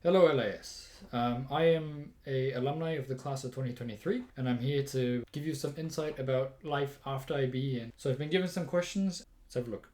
Hello LAS. I am a alumni of the class of 2023 and I'm here to give you some insight about life after IB. And so I've been given some questions. Let's have a look.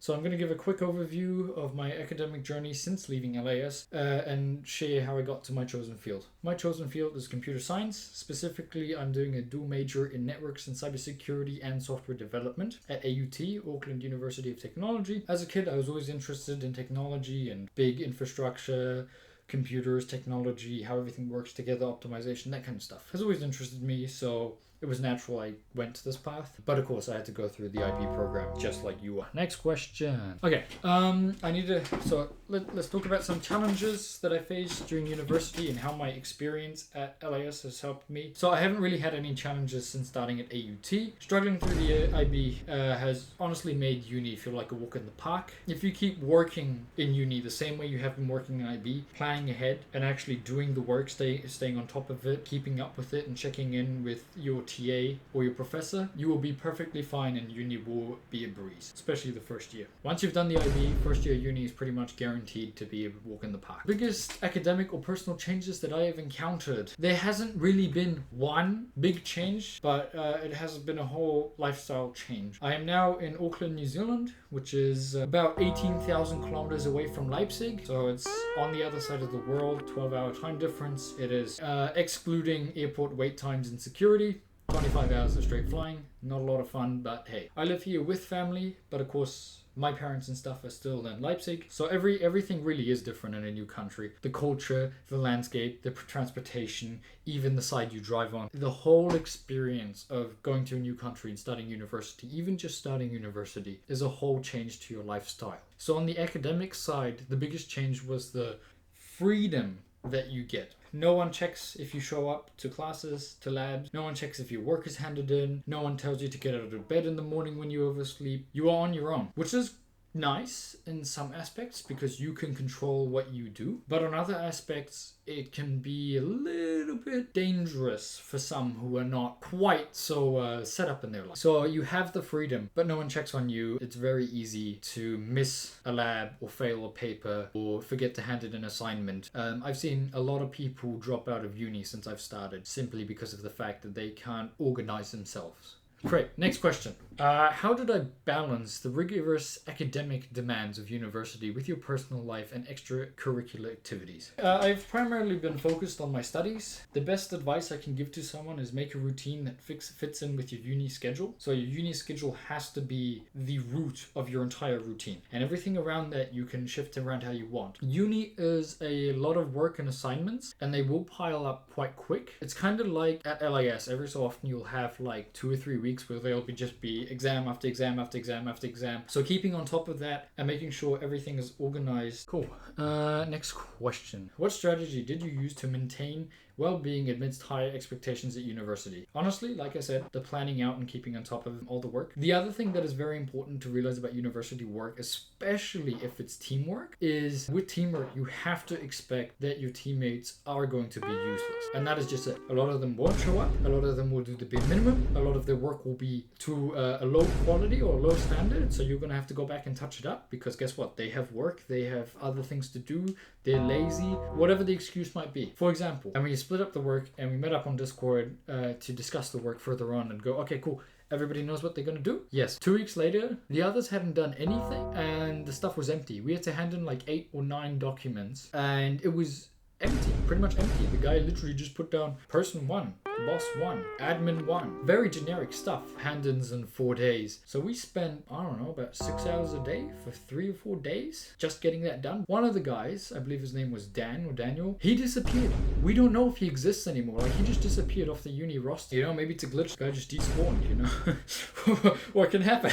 So I'm going to give a quick overview of my academic journey since leaving LAS and share how I got to my chosen field. My chosen field is computer science. Specifically, I'm doing a dual major in networks and cybersecurity and software development at AUT, Auckland University of Technology. As a kid, I was always interested in technology and big infrastructure, computers, technology, how everything works together, optimization, that kind of stuff has always interested me, so it was natural I went to this path. But of course I had to go through the IB program just like you are. Next question. Okay, let's talk about some challenges that I faced during university and how my experience at LAS has helped me. So I haven't really had any challenges since starting at AUT. Struggling through the IB has honestly made uni feel like a walk in the park. If you keep working in uni the same way you have been working in IB, planning ahead and actually doing the work, staying on top of it, keeping up with it and checking in with your TA or your professor, you will be perfectly fine and uni will be a breeze, especially the first year. Once you've done the IB, first year uni is pretty much guaranteed to be a walk in the park. Biggest academic or personal changes that I have encountered, there hasn't really been one big change, but it has been a whole lifestyle change. I am now in Auckland, New Zealand, which is about 18,000 kilometers away from Leipzig, so it's on the other side of the world, 12-hour time difference. It is excluding airport wait times and security. 25 hours of straight flying, not a lot of fun, but hey. I live here with family, but of course my parents and stuff are still in Leipzig, so everything really is different in a new country. The culture, the landscape, the transportation, even the side you drive on. The whole experience of going to a new country and starting university, even just starting university, is a whole change to your lifestyle. So on the academic side, the biggest change was the freedom that you get. No one checks if you show up to classes, to labs. No one checks if your work is handed in. No one tells you to get out of bed in the morning when you oversleep. You are on your own, which is nice in some aspects because you can control what you do. But on other aspects, it can be a little bit dangerous for some who are not quite so set up in their life. So you have the freedom, but no one checks on you. It's very easy to miss a lab or fail a paper or forget to hand in an assignment. I've seen a lot of people drop out of uni since I've started simply because of the fact that they can't organize themselves. Great. Next question. How did I balance the rigorous academic demands of university with your personal life and extracurricular activities? I've primarily been focused on my studies. The best advice I can give to someone is make a routine that fits in with your uni schedule. So your uni schedule has to be the root of your entire routine. And everything around that you can shift around how you want. Uni is a lot of work and assignments, and they will pile up quite quick. It's kind of like at LAS. Every so often you'll have like 2 or 3 weeks where they'll just be exam after exam after exam after exam. So keeping on top of that and making sure everything is organized. Cool. Next question. What strategy did you use to maintain well-being amidst high expectations at university? Honestly, like I said, the planning out and keeping on top of all the work. The other thing that is very important to realize about university work, especially if it's teamwork, is with teamwork, you have to expect that your teammates are going to be useless. And that is just it. A lot of them won't show up. A lot of them will do the bare minimum. A lot of their work will be to a low quality or a low standard. So you're going to have to go back and touch it up because guess what? They have work. They have other things to do. They're lazy. Whatever the excuse might be. For example, and we split up the work and we met up on Discord to discuss the work further on and go, okay, cool. Everybody knows what they're going to do? Yes. 2 weeks later, the others hadn't done anything and the stuff was empty. We had to hand in like 8 or 9 documents and it was empty, pretty much empty. The guy literally just put down person 1, boss 1, admin 1. Very generic stuff. Hand-ins in 4 days. So we spent, I don't know, about 6 hours a day for 3 or 4 days just getting that done. One of the guys, I believe his name was Dan or Daniel, he disappeared. We don't know if he exists anymore. Like he just disappeared off the uni roster. You know, maybe it's a glitch. The guy just despawned, you know. What can happen?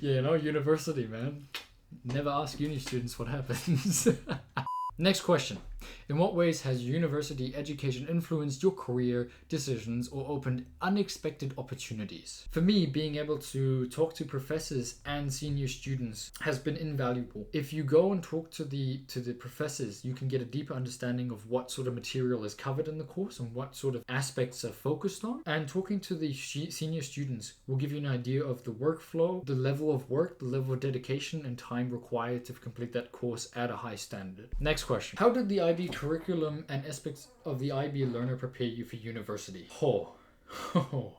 You know, university, man. Never ask uni students what happens. Next question. In what ways has university education influenced your career decisions or opened unexpected opportunities? For me, being able to talk to professors and senior students has been invaluable. If you go and talk to the professors, you can get a deeper understanding of what sort of material is covered in the course and what sort of aspects are focused on. And talking to the senior students will give you an idea of the workflow, the level of work, the level of dedication and time required to complete that course at a high standard. Next question. How did the IB curriculum and aspects of the IB learner prepare you for university?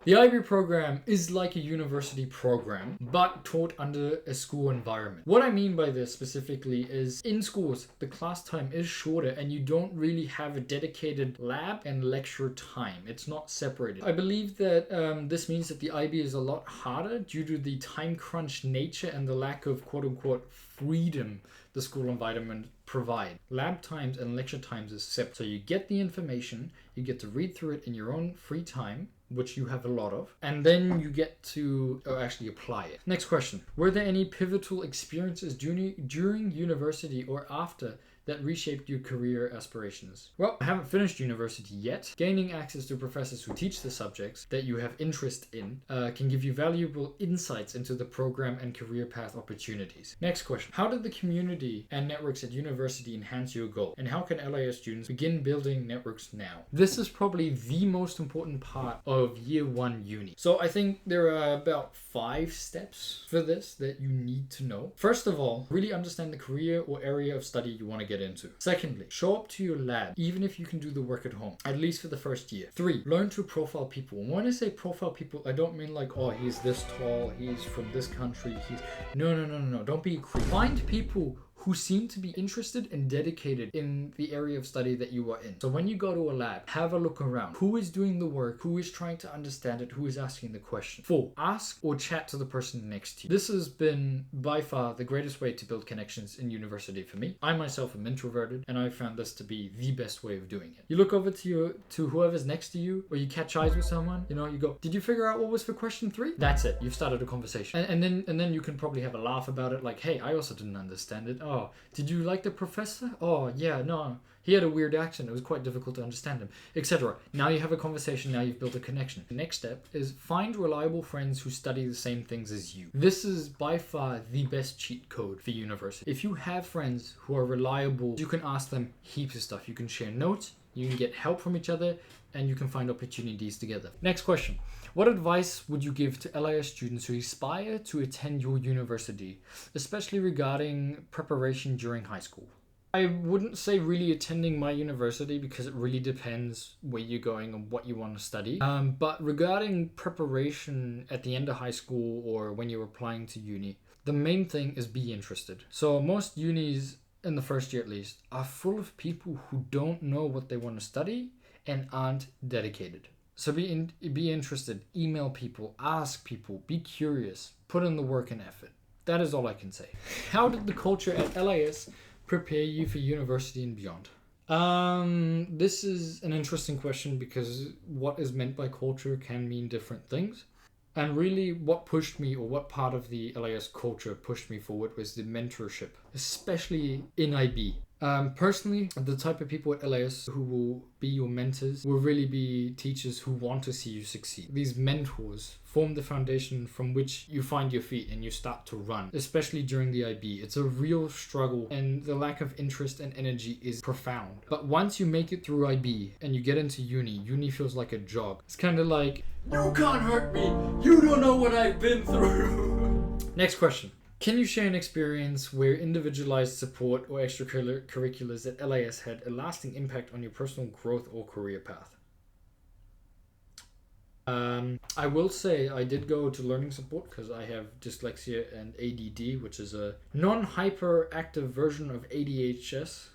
The IB program is like a university program, but taught under a school environment. What I mean by this specifically is in schools, the class time is shorter and you don't really have a dedicated lab and lecture time. It's not separated. I believe that this means that the IB is a lot harder due to the time crunch nature and the lack of quote unquote freedom the school environment provide. Lab times and lecture times is separate. So you get the information, you get to read through it in your own free time, which you have a lot of, and then you get to actually apply it. Next question. Were there any pivotal experiences during university or after that reshaped your career aspirations? Well, I haven't finished university yet. Gaining access to professors who teach the subjects that you have interest in can give you valuable insights into the program and career path opportunities. Next question. How did the community and networks at university enhance your goal? And how can LIS students begin building networks now? This is probably the most important part of year one uni. So I think there are about 5 steps for this that you need to know. First of all, really understand the career or area of study you want to get into. Secondly, show up to your lab, even if you can do the work at home, at least for the first year. 3, learn to profile people. And when I say profile people, I don't mean like, oh, he's this tall, he's from this country, No. Don't be a creep. Find people who seem to be interested and dedicated in the area of study that you are in. So when you go to a lab, have a look around. Who is doing the work? Who is trying to understand it? Who is asking the question? 4, ask or chat to the person next to you. This has been by far the greatest way to build connections in university for me. I myself am introverted and I found this to be the best way of doing it. You look over to whoever's next to you, or you catch eyes with someone, you go, did you figure out what was for question 3? That's it. You've started a conversation. And then you can probably have a laugh about it, like, hey, I also didn't understand it. Oh, did you like the professor? Oh, yeah, no. He had a weird accent. It was quite difficult to understand him, etc. Now you have a conversation. Now you've built a connection. The next step is find reliable friends who study the same things as you. This is by far the best cheat code for university. If you have friends who are reliable, you can ask them heaps of stuff. You can share notes, you can get help from each other, and you can find opportunities together. Next question. What advice would you give to LIS students who aspire to attend your university, especially regarding preparation during high school? I wouldn't say really attending my university because it really depends where you're going and what you want to study. But regarding preparation at the end of high school or when you're applying to uni, the main thing is be interested. So most unis, in the first year at least, are full of people who don't know what they want to study and aren't dedicated. So be interested, email people, ask people, be curious, put in the work and effort. That is all I can say. How did the culture at LIS prepare you for university and beyond? This is an interesting question because what is meant by culture can mean different things. And really what pushed me, or what part of the LIS culture pushed me forward, was the mentorship, especially in IB. Personally, the type of people at LIS who will be your mentors will really be teachers who want to see you succeed. These mentors form the foundation from which you find your feet and you start to run, especially during the IB. It's a real struggle and the lack of interest and energy is profound. But once you make it through IB and you get into uni feels like a job. It's kind of like, you can't hurt me, you don't know what I've been through. Next question. Can you share an experience where individualized support or extracurriculars at LIS had a lasting impact on your personal growth or career path? I will say I did go to learning support because I have dyslexia and ADD, which is a non-hyperactive version of ADHS.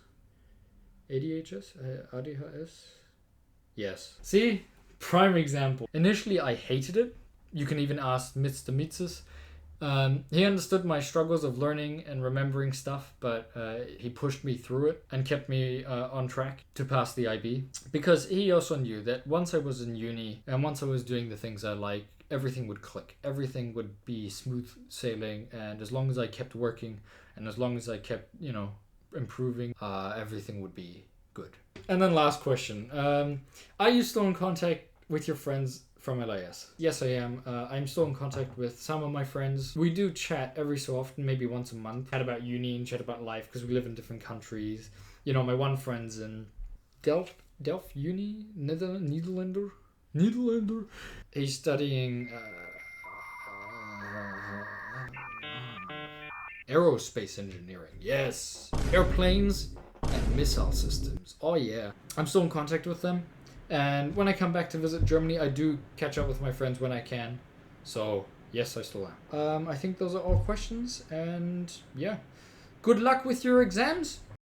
ADHS? Yes. See? Prime example. Initially, I hated it. You can even ask Mr. Mitzes. He understood my struggles of learning and remembering stuff, but he pushed me through it and kept me on track to pass the IB. Because he also knew that once I was in uni and once I was doing the things I like, everything would click. Everything would be smooth sailing, and as long as I kept working and as long as I kept, improving, everything would be Good. And then last question. Are you still in contact with your friends from LAS? Yes, I am. I'm still in contact with some of my friends. We do chat every so often, maybe once a month. Chat about uni and chat about life because we live in different countries. You know, my one friend's in Delft Uni, Netherlander. He's studying aerospace engineering. Yes, airplanes and missile systems. Oh yeah, I'm still in contact with them. And when I come back to visit Germany, I do catch up with my friends when I can. So, yes, I still am. I think those are all questions. And yeah, good luck with your exams.